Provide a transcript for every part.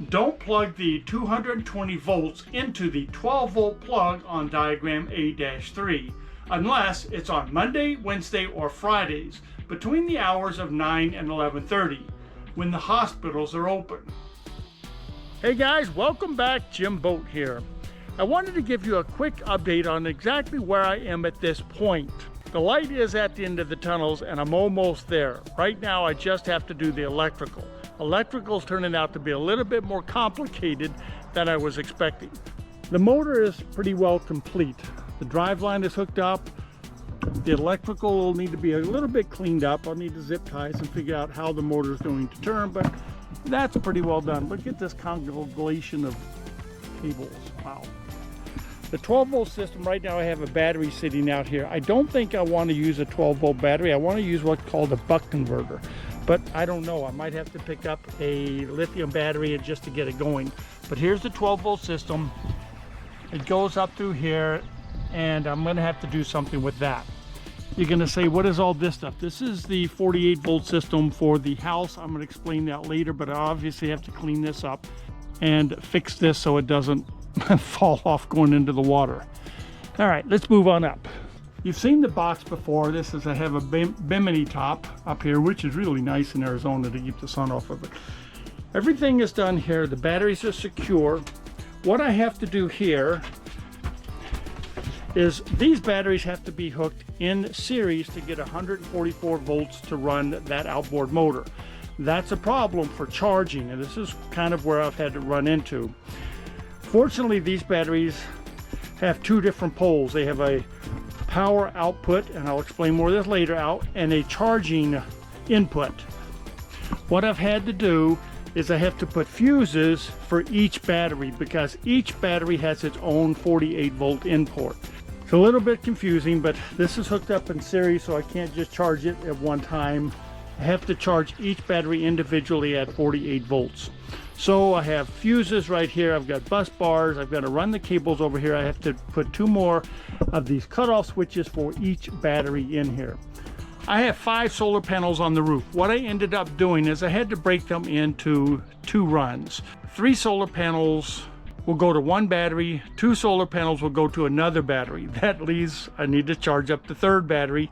Don't plug the 220 volts into the 12 volt plug on diagram A-3 unless it's on Monday, Wednesday, or Fridays between the hours of 9 and 11:30 when the hospitals are open. Hey guys, welcome back. Jim Boat here. I wanted to give you a quick update on exactly where I am at this point. The light is at the end of the tunnels and I'm almost there. Right now I just have to do the electrical. Electrical's turning out to be a little bit more complicated than I was expecting. The motor is pretty well complete. The drive line is hooked up. The electrical will need to be a little bit cleaned up. I'll need to zip ties and figure out how the motor is going to turn, but that's pretty well done. Look at this congregation of cables. Wow. The 12 volt system, right now I have a battery sitting out here. I don't think I want to use a 12 volt battery. I want to use what's called a buck converter. But I don't know, I might have to pick up a lithium battery just to get it going. But here's the 12 volt system. It goes up through here and I'm gonna have to do something with that. You're gonna say, what is all this stuff? This is the 48 volt system for the house. I'm gonna explain that later, but I obviously have to clean this up and fix this so it doesn't fall off going into the water. All right, let's move on up. You've seen the box before. This is, I have a Bimini top up here, which is really nice in Arizona to keep the sun off of it. Everything is done here. The batteries are secure. What I have to do here is these batteries have to be hooked in series to get 144 volts to run that outboard motor. That's a problem for charging, and this is kind of where I've had to run into. Fortunately, these batteries have two different poles. They have a power output, and I'll explain more of this later, out, and a charging input. What I've had to do is I have to put fuses for each battery because each battery has its own 48 volt input. It's a little bit confusing, but this is hooked up in series, so I can't just charge it at one time. I have to charge each battery individually at 48 volts. So I have fuses right here, I've got bus bars, I've got to run the cables over here. I have to put two more of these cutoff switches for each battery in here. I have 5 solar panels on the roof. What I ended up doing is I had to break them into 2 runs. 3 solar panels will go to one battery, 2 solar panels will go to another battery. That leaves, I need to charge up the 3rd battery.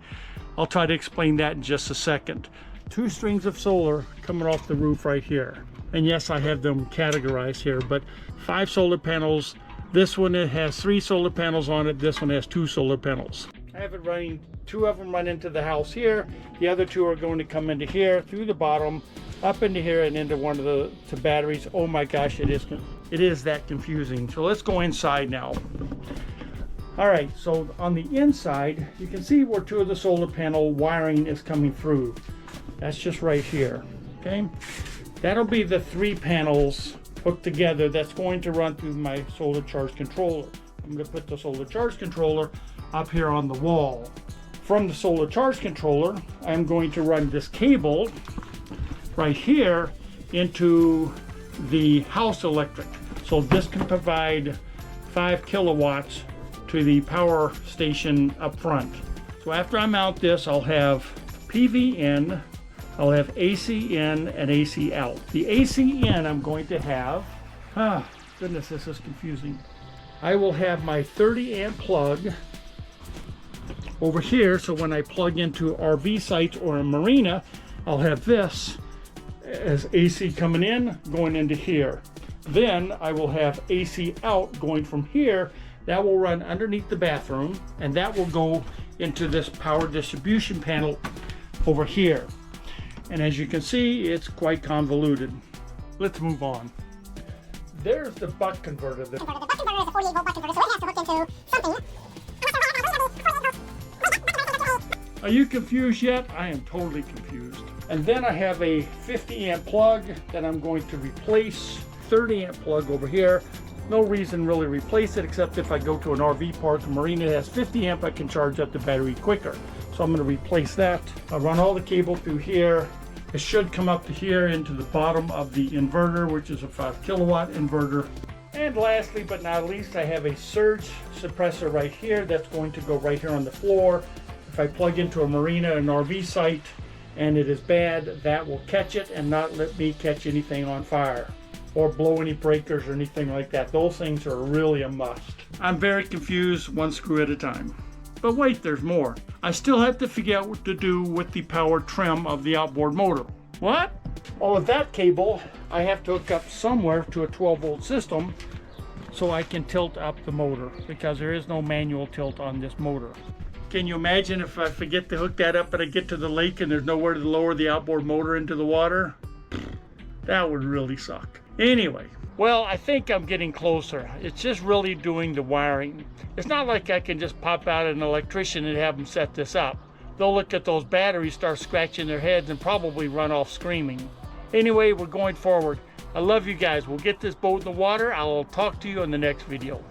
I'll try to explain that in just a second. 2 strings of solar coming off the roof right here. And yes, I have them categorized here, but 5 solar panels. This one, it has 3 solar panels on it. This one has 2 solar panels. I have it running, 2 of them run into the house here. The other 2 are going to come into here, through the bottom, up into here and into one of the batteries. Oh my gosh, it is that confusing. So let's go inside now. All right, so on the inside, you can see where 2 of the solar panel wiring is coming through. That's just right here, okay? That'll be the 3 panels hooked together that's going to run through my solar charge controller. I'm going to put the solar charge controller up here on the wall. From the solar charge controller, I'm going to run this cable right here into the house electric. So this can provide 5 kilowatts to the power station up front. So after I mount this, I'll have PV in, I'll have AC in and AC out. The AC in I'm going to have, goodness, this is confusing. I will have my 30 amp plug over here, so when I plug into RV sites or a marina, I'll have this as AC coming in, going into here. Then I will have AC out going from here. That will run underneath the bathroom, and that will go into this power distribution panel over here. And as you can see, it's quite convoluted. Let's move on. There's the buck converter. The buck converter is a 48 volt buck converter, so it has to hook into something. Are you confused yet? I am totally confused. And then I have a 50 amp plug that I'm going to replace. 30 amp plug over here. No reason really to replace it, except if I go to an RV park, a marina that has 50 amp, I can charge up the battery quicker. So I'm going to replace that. I'll run all the cable through here. It should come up to here into the bottom of the inverter, which is a 5 kilowatt inverter. And lastly but not least, I have a surge suppressor right here that's going to go right here on the floor. If I plug into a marina, an RV site, and it is bad, that will catch it and not let me catch anything on fire. or blow any breakers or anything like that. Those things are really a must. I'm very confused, one screw at a time. But wait, there's more. I still have to figure out what to do with the power trim of the outboard motor. What? All of that cable I have to hook up somewhere to a 12-volt system so I can tilt up the motor, because there is no manual tilt on this motor. Can you imagine if I forget to hook that up and I get to the lake and there's nowhere to lower the outboard motor into the water? That would really suck. Anyway, well, I think I'm getting closer. It's just really doing the wiring. It's not like I can just pop out an electrician and have them set this up. They'll look at those batteries, start scratching their heads, and probably run off screaming. Anyway, we're going forward. I love you guys. We'll get this boat in the water. I'll talk to you in the next video.